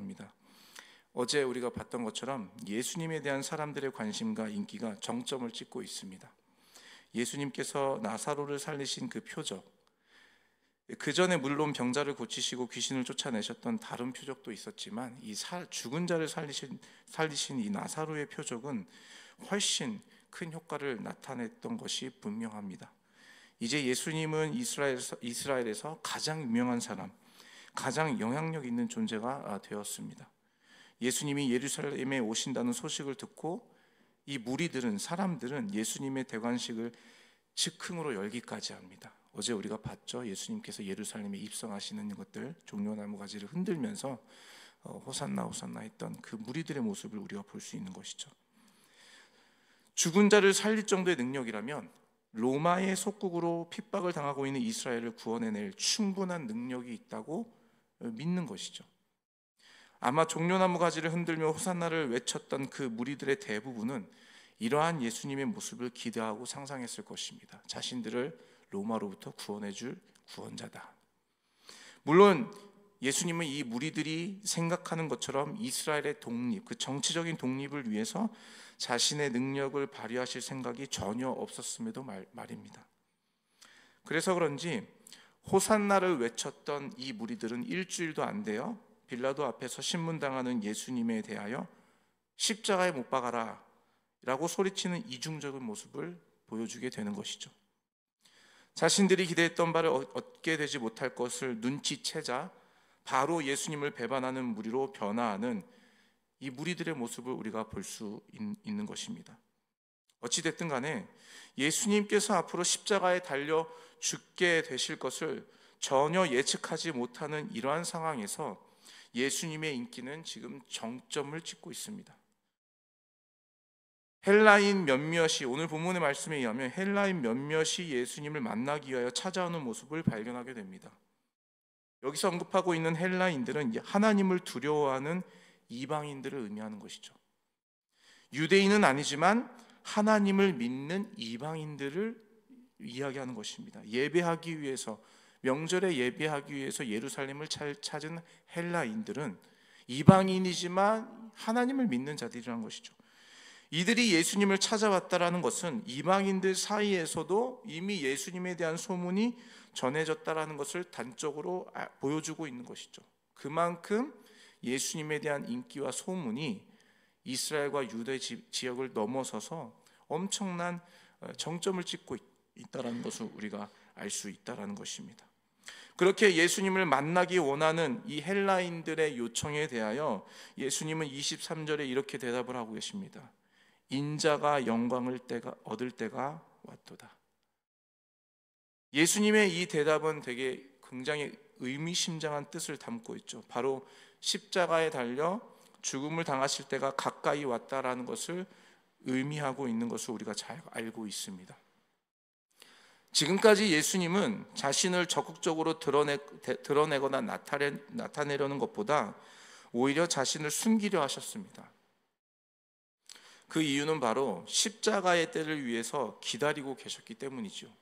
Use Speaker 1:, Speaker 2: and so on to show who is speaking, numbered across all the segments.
Speaker 1: 됩니다. 어제 우리가 봤던 것처럼 예수님에 대한 사람들의 관심과 인기가 정점을 찍고 있습니다. 예수님께서 나사로를 살리신 그 표적, 그 전에 물론 병자를 고치시고 귀신을 쫓아내셨던 다른 표적도 있었지만 이 죽은 자를 살리신 이 나사로의 표적은 훨씬 큰 효과를 나타냈던 것이 분명합니다. 이제 예수님은 이스라엘에서 가장 유명한 사람, 가장 영향력 있는 존재가 되었습니다. 예수님이 예루살렘에 오신다는 소식을 듣고 이 무리들은, 사람들은 예수님의 대관식을 즉흥으로 열기까지 합니다. 어제 우리가 봤죠. 예수님께서 예루살렘에 입성하시는 것들, 종려나무 가지를 흔들면서 호산나 호산나 했던 그 무리들의 모습을 우리가 볼 수 있는 것이죠. 죽은 자를 살릴 정도의 능력이라면 로마의 속국으로 핍박을 당하고 있는 이스라엘을 구원해낼 충분한 능력이 있다고 믿는 것이죠. 아마 종려나무 가지를 흔들며 호산나를 외쳤던 그 무리들의 대부분은 이러한 예수님의 모습을 기대하고 상상했을 것입니다. 자신들을 로마로부터 구원해 줄 구원자다. 물론 예수님은 이 무리들이 생각하는 것처럼 이스라엘의 독립, 그 정치적인 독립을 위해서 자신의 능력을 발휘하실 생각이 전혀 없었음에도 말입니다. 그래서 그런지 호산나를 외쳤던 이 무리들은 일주일도 안 돼요 빌라도 앞에서 신문당하는 예수님에 대하여 십자가에 못 박아라 라고 소리치는 이중적인 모습을 보여주게 되는 것이죠. 자신들이 기대했던 바를 얻게 되지 못할 것을 눈치채자 바로 예수님을 배반하는 무리로 변화하는 이 무리들의 모습을 우리가 볼 수 있는 것입니다. 어찌됐든 간에 예수님께서 앞으로 십자가에 달려 죽게 되실 것을 전혀 예측하지 못하는 이러한 상황에서 예수님의 인기는 지금 정점을 찍고 있습니다. 헬라인 몇몇이, 오늘 본문의 말씀에 의하면 헬라인 몇몇이 예수님을 만나기 위하여 찾아오는 모습을 발견하게 됩니다. 여기서 언급하고 있는 헬라인들은 하나님을 두려워하는 이방인들을 의미하는 것이죠. 유대인은 아니지만 하나님을 믿는 이방인들을 이야기하는 것입니다. 예배하기 위해서, 명절에 예배하기 위해서 예루살렘을 찾은 헬라인들은 이방인이지만 하나님을 믿는 자들이라는 것이죠. 이들이 예수님을 찾아왔다라는 것은 이방인들 사이에서도 이미 예수님에 대한 소문이 전해졌다라는 것을 단적으로 보여주고 있는 것이죠. 그만큼 예수님에 대한 인기와 소문이 이스라엘과 유대 지역을 넘어서서 엄청난 정점을 찍고 있다는 것을 우리가 알 수 있다는 것입니다. 그렇게 예수님을 만나기 원하는 이 헬라인들의 요청에 대하여 예수님은 23절에 이렇게 대답을 하고 계십니다. 인자가 영광을 얻을 때가 왔도다. 예수님의 이 대답은 되게 굉장히 의미심장한 뜻을 담고 있죠. 바로 십자가에 달려 죽음을 당하실 때가 가까이 왔다라는 것을 의미하고 있는 것을 우리가 잘 알고 있습니다. 지금까지 예수님은 자신을 적극적으로 드러내거나 나타내려는 것보다 오히려 자신을 숨기려 하셨습니다. 그 이유는 바로 십자가의 때를 위해서 기다리고 계셨기 때문이죠.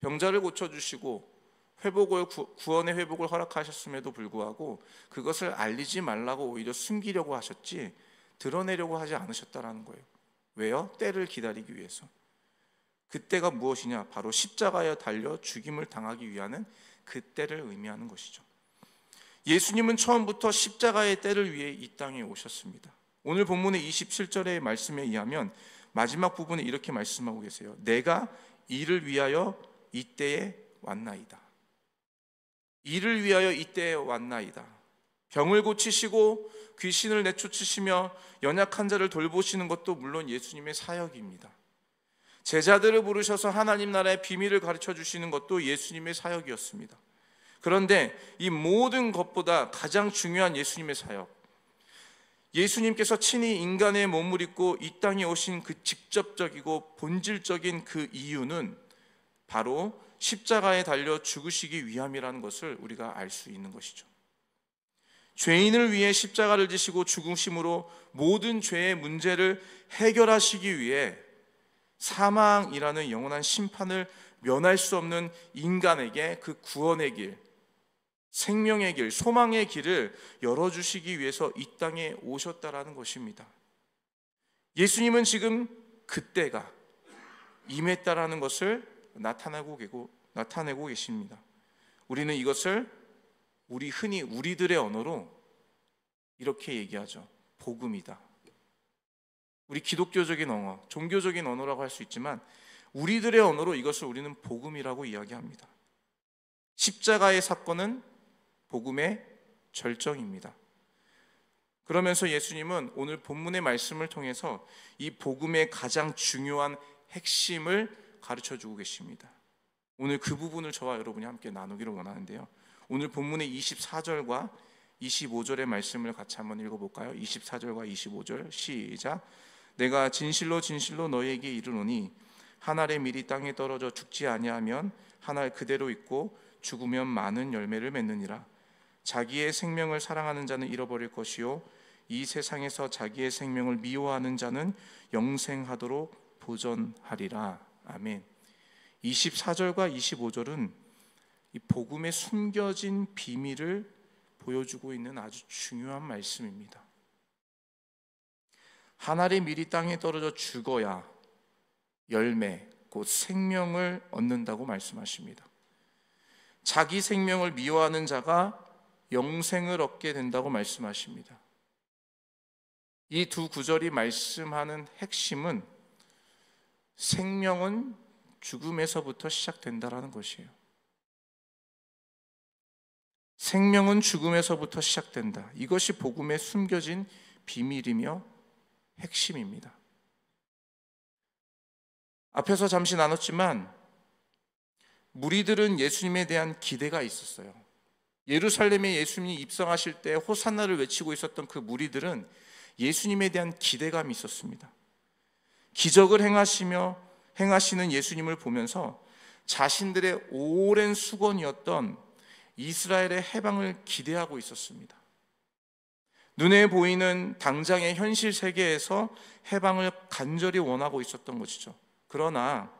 Speaker 1: 병자를 고쳐주시고 구원의 회복을 허락하셨음에도 불구하고 그것을 알리지 말라고 오히려 숨기려고 하셨지 드러내려고 하지 않으셨다라는 거예요. 왜요? 때를 기다리기 위해서. 그때가 무엇이냐? 바로 십자가에 달려 죽임을 당하기 위한 그 때를 의미하는 것이죠. 예수님은 처음부터 십자가의 때를 위해 이 땅에 오셨습니다. 오늘 본문의 27절의 말씀에 의하면 마지막 부분에 이렇게 말씀하고 계세요. 내가 이를 위하여 이때에 왔나이다. 이를 위하여 이때에 왔나이다. 병을 고치시고 귀신을 내쫓으시며 연약한 자를 돌보시는 것도 물론 예수님의 사역입니다. 제자들을 부르셔서 하나님 나라의 비밀을 가르쳐 주시는 것도 예수님의 사역이었습니다. 그런데 이 모든 것보다 가장 중요한 예수님의 사역, 예수님께서 친히 인간의 몸을 입고 이 땅에 오신 그 직접적이고 본질적인 그 이유는 바로 십자가에 달려 죽으시기 위함이라는 것을 우리가 알 수 있는 것이죠. 죄인을 위해 십자가를 지시고 죽으심으로 모든 죄의 문제를 해결하시기 위해 사망이라는 영원한 심판을 면할 수 없는 인간에게 그 구원의 길, 생명의 길, 소망의 길을 열어주시기 위해서 이 땅에 오셨다라는 것입니다. 예수님은 지금 그때가 임했다라는 것을 나타내고 계십니다. 우리는 이것을 흔히 우리들의 언어로 이렇게 얘기하죠. 복음이다. 우리 기독교적인 언어, 종교적인 언어라고 할 수 있지만 우리들의 언어로 이것을 우리는 복음이라고 이야기합니다. 십자가의 사건은 복음의 절정입니다. 그러면서 예수님은 오늘 본문의 말씀을 통해서 이 복음의 가장 중요한 핵심을 가르쳐주고 계십니다. 오늘 그 부분을 저와 여러분이 함께 나누기를 원하는데요, 오늘 본문의 24절과 25절의 말씀을 같이 한번 읽어볼까요? 24절과 25절 시작. 내가 진실로 진실로 너희에게 이르노니 한 알의 밀이 땅에 떨어져 죽지 아니하면 한 알 그대로 있고 죽으면 많은 열매를 맺느니라. 자기의 생명을 사랑하는 자는 잃어버릴 것이요 이 세상에서 자기의 생명을 미워하는 자는 영생하도록 보전하리라. 아멘. 24절과 25절은 이 복음의 숨겨진 비밀을 보여주고 있는 아주 중요한 말씀입니다. 한 알의 밀이 땅에 떨어져 죽어야 열매, 곧 생명을 얻는다고 말씀하십니다. 자기 생명을 미워하는 자가 영생을 얻게 된다고 말씀하십니다. 이 두 구절이 말씀하는 핵심은 생명은 죽음에서부터 시작된다라는 것이에요. 생명은 죽음에서부터 시작된다. 이것이 복음의 숨겨진 비밀이며 핵심입니다. 앞에서 잠시 나눴지만 무리들은 예수님에 대한 기대가 있었어요. 예루살렘에 예수님이 입성하실 때 호산나를 외치고 있었던 그 무리들은 예수님에 대한 기대감이 있었습니다. 기적을 행하시는 예수님을 보면서 자신들의 오랜 수건이었던 이스라엘의 해방을 기대하고 있었습니다. 눈에 보이는 당장의 현실 세계에서 해방을 간절히 원하고 있었던 것이죠. 그러나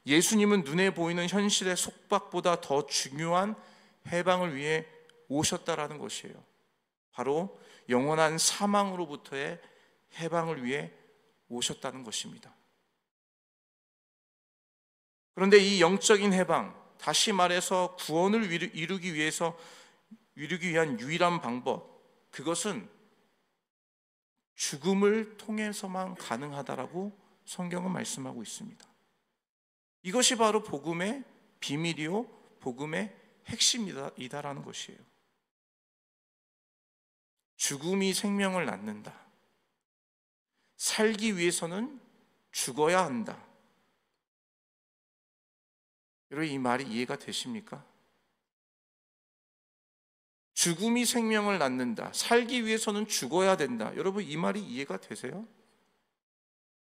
Speaker 1: 예수님은 눈에 보이는 현실의 속박보다 더 중요한 해방을 위해 오셨다라는 것이에요. 바로 영원한 사망으로부터의 해방을 위해 오셨다는 것입니다. 그런데 이 영적인 해방, 다시 말해서 구원을 이루기 위한 유일한 방법, 그것은 죽음을 통해서만 가능하다라고 성경은 말씀하고 있습니다. 이것이 바로 복음의 비밀이요 복음의 핵심이다라는 것이에요. 죽음이 생명을 낳는다. 살기 위해서는 죽어야 한다. 여러분, 이 말이 이해가 되십니까? 죽음이 생명을 낳는다. 살기 위해서는 죽어야 된다. 여러분, 이 말이 이해가 되세요?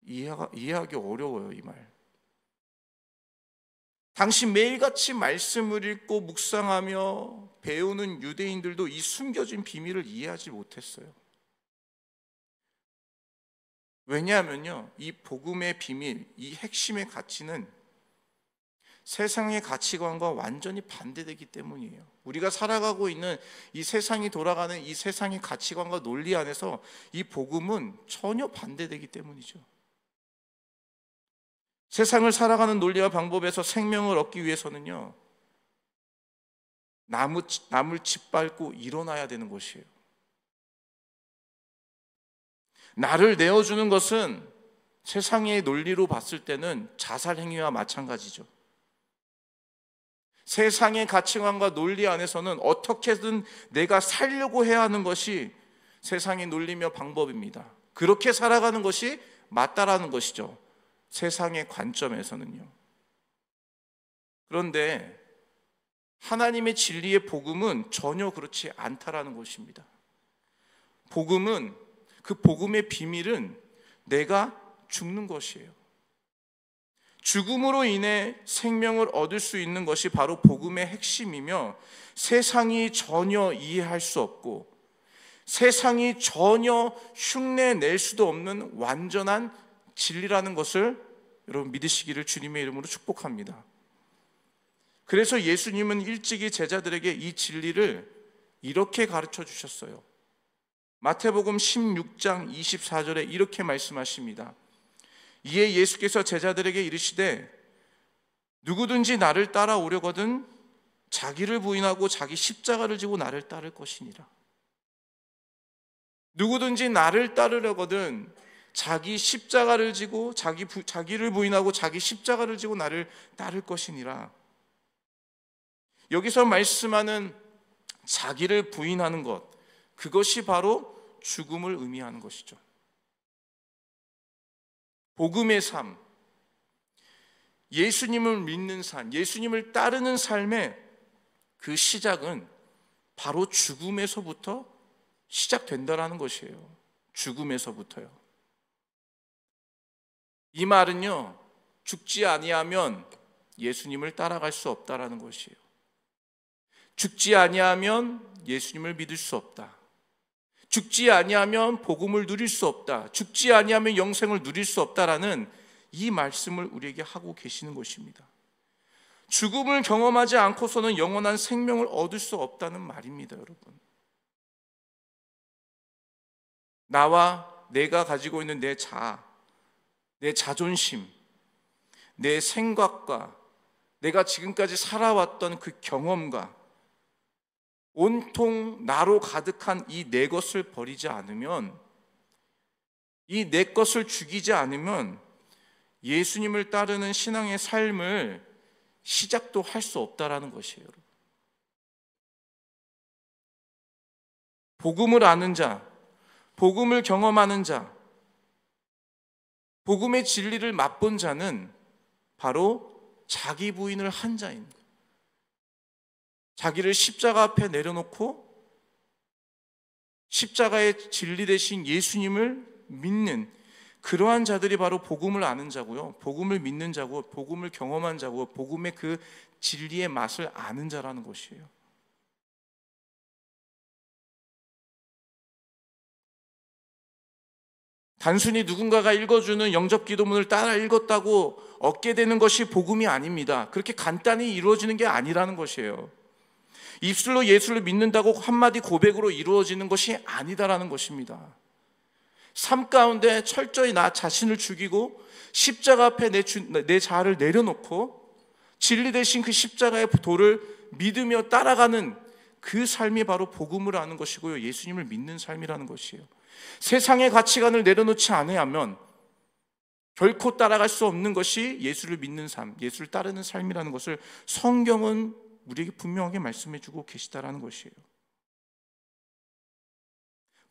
Speaker 1: 이해하기 어려워요, 이 말. 당시 매일같이 말씀을 읽고 묵상하며 배우는 유대인들도 이 숨겨진 비밀을 이해하지 못했어요. 왜냐하면요, 이 복음의 비밀, 이 핵심의 가치는 세상의 가치관과 완전히 반대되기 때문이에요. 우리가 살아가고 있는 이 세상이 돌아가는 이 세상의 가치관과 논리 안에서 이 복음은 전혀 반대되기 때문이죠. 세상을 살아가는 논리와 방법에서 생명을 얻기 위해서는요, 남을 짓밟고 일어나야 되는 것이에요. 나를 내어주는 것은 세상의 논리로 봤을 때는 자살 행위와 마찬가지죠. 세상의 가치관과 논리 안에서는 어떻게든 내가 살려고 해야 하는 것이 세상의 논리며 방법입니다. 그렇게 살아가는 것이 맞다라는 것이죠. 세상의 관점에서는요. 그런데 하나님의 진리의 복음은 전혀 그렇지 않다라는 것입니다. 복음은, 그 복음의 비밀은 내가 죽는 것이에요. 죽음으로 인해 생명을 얻을 수 있는 것이 바로 복음의 핵심이며, 세상이 전혀 이해할 수 없고 세상이 전혀 흉내낼 수도 없는 완전한 진리라는 것을 여러분 믿으시기를 주님의 이름으로 축복합니다. 그래서 예수님은 일찍이 제자들에게 이 진리를 이렇게 가르쳐 주셨어요. 마태복음 16장 24절에 이렇게 말씀하십니다. 이에 예수께서 제자들에게 이르시되 누구든지 나를 따라오려거든 자기를 부인하고 자기 십자가를 지고 나를 따를 것이니라. 누구든지 나를 따르려거든 자기 십자가를 지고 자기를 부인하고 자기 십자가를 지고 나를 따를 것이니라. 여기서 말씀하는 자기를 부인하는 것, 그것이 바로 죽음을 의미하는 것이죠. 복음의 삶, 예수님을 믿는 삶, 예수님을 따르는 삶의 그 시작은 바로 죽음에서부터 시작된다라는 것이에요. 죽음에서부터요. 이 말은요, 죽지 아니하면 예수님을 따라갈 수 없다라는 것이에요. 죽지 아니하면 예수님을 믿을 수 없다. 죽지 아니하면 복음을 누릴 수 없다. 죽지 아니하면 영생을 누릴 수 없다라는 이 말씀을 우리에게 하고 계시는 것입니다. 죽음을 경험하지 않고서는 영원한 생명을 얻을 수 없다는 말입니다, 여러분. 나와 내가 가지고 있는 내 자아, 내 자존심, 내 생각과 내가 지금까지 살아왔던 그 경험과 온통 나로 가득한 이 내 것을 버리지 않으면, 이 내 것을 죽이지 않으면 예수님을 따르는 신앙의 삶을 시작도 할 수 없다라는 것이에요. 복음을 아는 자, 복음을 경험하는 자, 복음의 진리를 맛본 자는 바로 자기 부인을 한 자인 거예요. 자기를 십자가 앞에 내려놓고 십자가의 진리 되신 예수님을 믿는 그러한 자들이 바로 복음을 아는 자고요, 복음을 믿는 자고, 복음을 경험한 자고, 복음의 그 진리의 맛을 아는 자라는 것이에요. 단순히 누군가가 읽어주는 영접 기도문을 따라 읽었다고 얻게 되는 것이 복음이 아닙니다. 그렇게 간단히 이루어지는 게 아니라는 것이에요. 입술로 예수를 믿는다고 한마디 고백으로 이루어지는 것이 아니다라는 것입니다. 삶 가운데 철저히 나 자신을 죽이고 십자가 앞에 내 자아를 내려놓고 진리 되신 그 십자가의 도를 믿으며 따라가는 그 삶이 바로 복음을 아는 것이고요, 예수님을 믿는 삶이라는 것이에요. 세상의 가치관을 내려놓지 않으면 결코 따라갈 수 없는 것이 예수를 믿는 삶, 예수를 따르는 삶이라는 것을 성경은 우리에게 분명하게 말씀해 주고 계시다라는 것이에요.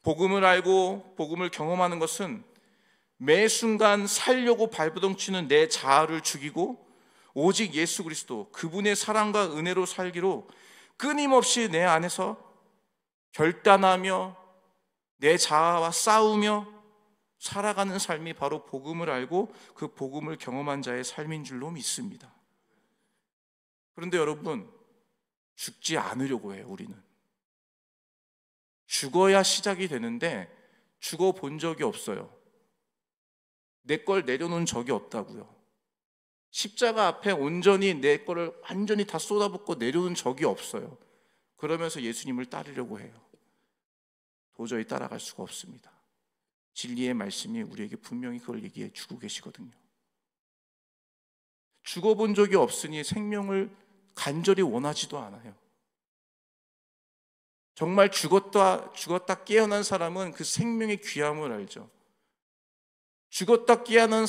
Speaker 1: 복음을 알고 복음을 경험하는 것은 매 순간 살려고 발버둥치는 내 자아를 죽이고 오직 예수 그리스도, 그분의 사랑과 은혜로 살기로 끊임없이 내 안에서 결단하며 내 자아와 싸우며 살아가는 삶이 바로 복음을 알고 그 복음을 경험한 자의 삶인 줄로 믿습니다. 그런데 여러분, 죽지 않으려고 해요. 우리는 죽어야 시작이 되는데 죽어 본 적이 없어요. 내 걸 내려놓은 적이 없다고요. 십자가 앞에 온전히 내 거를 완전히 다 쏟아붓고 내려놓은 적이 없어요. 그러면서 예수님을 따르려고 해요. 도저히 따라갈 수가 없습니다. 진리의 말씀이 우리에게 분명히 그걸 얘기해 주고 계시거든요. 죽어본 적이 없으니 생명을 간절히 원하지도 않아요. 정말 죽었다 깨어난 사람은 그 생명의 귀함을 알죠. 죽었다 깨어난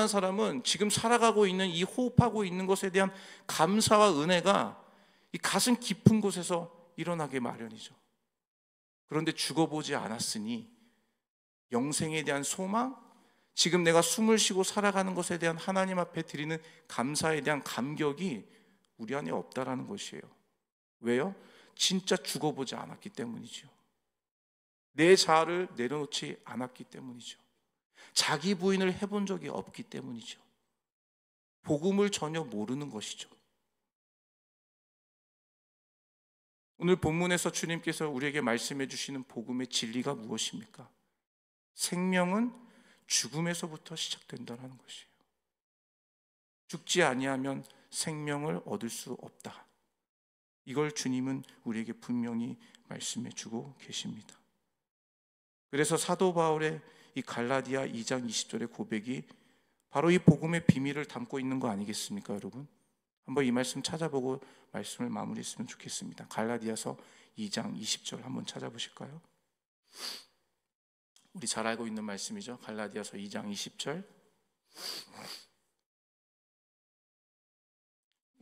Speaker 1: 사람은 지금 살아가고 있는 이 호흡하고 있는 것에 대한 감사와 은혜가 이 가슴 깊은 곳에서 일어나게 마련이죠. 그런데 죽어보지 않았으니 영생에 대한 소망, 지금 내가 숨을 쉬고 살아가는 것에 대한 하나님 앞에 드리는 감사에 대한 감격이 우리 안에 없다라는 것이에요. 왜요? 진짜 죽어보지 않았기 때문이죠. 내 자아를 내려놓지 않았기 때문이죠. 자기 부인을 해본 적이 없기 때문이죠. 복음을 전혀 모르는 것이죠. 오늘 본문에서 주님께서 우리에게 말씀해 주시는 복음의 진리가 무엇입니까? 생명은 죽음에서부터 시작된다는 것이에요. 죽지 아니하면 생명을 얻을 수 없다. 이걸 주님은 우리에게 분명히 말씀해 주고 계십니다. 그래서 사도 바울의 이 갈라디아 2장 20절의 고백이 바로 이 복음의 비밀을 담고 있는 거 아니겠습니까, 여러분? 한번 이 말씀 찾아보고 말씀을 마무리했으면 좋겠습니다. 갈라디아서 2장 20절 한번 찾아보실까요? 우리 잘 알고 있는 말씀이죠. 갈라디아서 2장 20절.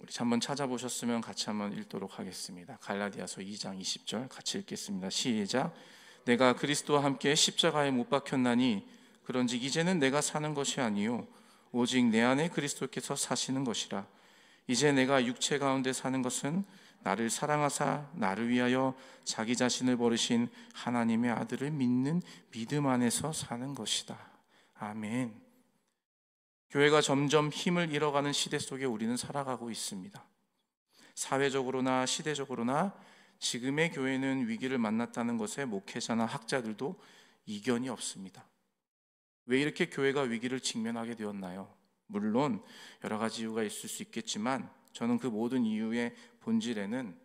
Speaker 1: 우리 한번 찾아보셨으면 같이 한번 읽도록 하겠습니다. 갈라디아서 2장 20절 같이 읽겠습니다. 시작. 내가 그리스도와 함께 십자가에 못 박혔나니 그런즉 이제는 내가 사는 것이 아니요 오직 내 안에 그리스도께서 사시는 것이라. 이제 내가 육체 가운데 사는 것은 나를 사랑하사 나를 위하여 자기 자신을 버리신 하나님의 아들을 믿는 믿음 안에서 사는 것이다. 아멘. 교회가 점점 힘을 잃어가는 시대 속에 우리는 살아가고 있습니다. 사회적으로나 시대적으로나 지금의 교회는 위기를 만났다는 것에 목회자나 학자들도 이견이 없습니다. 왜 이렇게 교회가 위기를 직면하게 되었나요? 물론 여러 가지 이유가 있을 수 있겠지만 저는 그 모든 이유의 본질에는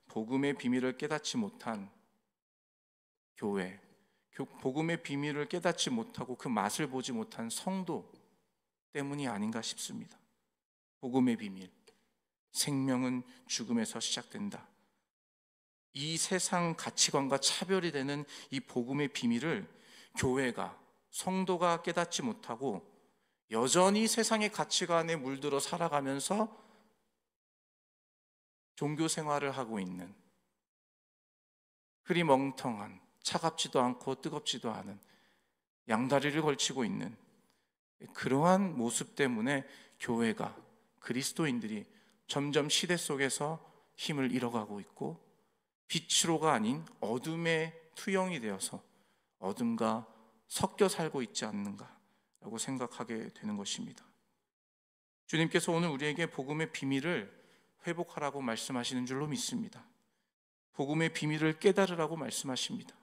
Speaker 1: 복음의 비밀을 깨닫지 못한 교회, 복음의 비밀을 깨닫지 못하고 그 맛을 보지 못한 성도 때문이 아닌가 싶습니다. 복음의 비밀, 생명은 죽음에서 시작된다. 이 세상 가치관과 차별이 되는 이 복음의 비밀을 교회가, 성도가 깨닫지 못하고 여전히 세상의 가치관에 물들어 살아가면서 종교 생활을 하고 있는, 흐리멍텅한, 차갑지도 않고 뜨겁지도 않은, 양다리를 걸치고 있는 그러한 모습 때문에 교회가, 그리스도인들이 점점 시대 속에서 힘을 잃어가고 있고 빛으로가 아닌 어둠의 투영이 되어서 어둠과 섞여 살고 있지 않는가라고 생각하게 되는 것입니다. 주님께서 오늘 우리에게 복음의 비밀을 회복하라고 말씀하시는 줄로 믿습니다. 복음의 비밀을 깨달으라고 말씀하십니다.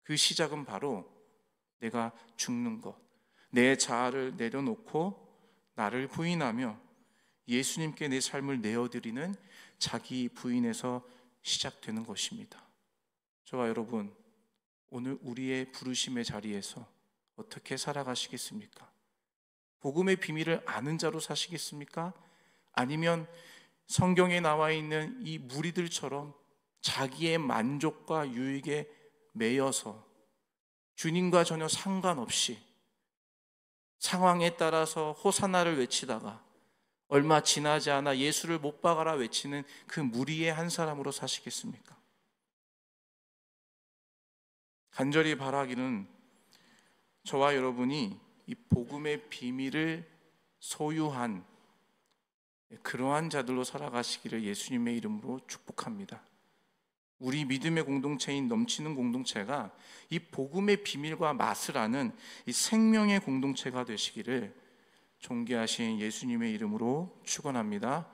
Speaker 1: 그 시작은 바로 내가 죽는 것, 내 자아를 내려놓고 나를 부인하며 예수님께 내 삶을 내어드리는 자기 부인에서 시작되는 것입니다. 저와 여러분, 오늘 우리의 부르심의 자리에서 어떻게 살아가시겠습니까? 복음의 비밀을 아는 자로 사시겠습니까? 아니면 성경에 나와 있는 이 무리들처럼 자기의 만족과 유익에 매여서 주님과 전혀 상관없이 상황에 따라서 호산나를 외치다가 얼마 지나지 않아 예수를 못 박아라 외치는 그 무리의 한 사람으로 사시겠습니까? 간절히 바라기는 저와 여러분이 이 복음의 비밀을 소유한 그러한 자들로 살아가시기를 예수님의 이름으로 축복합니다. 우리 믿음의 공동체인 넘치는 공동체가 이 복음의 비밀과 맛을 아는 이 생명의 공동체가 되시기를 존귀하신 예수님의 이름으로 축원합니다.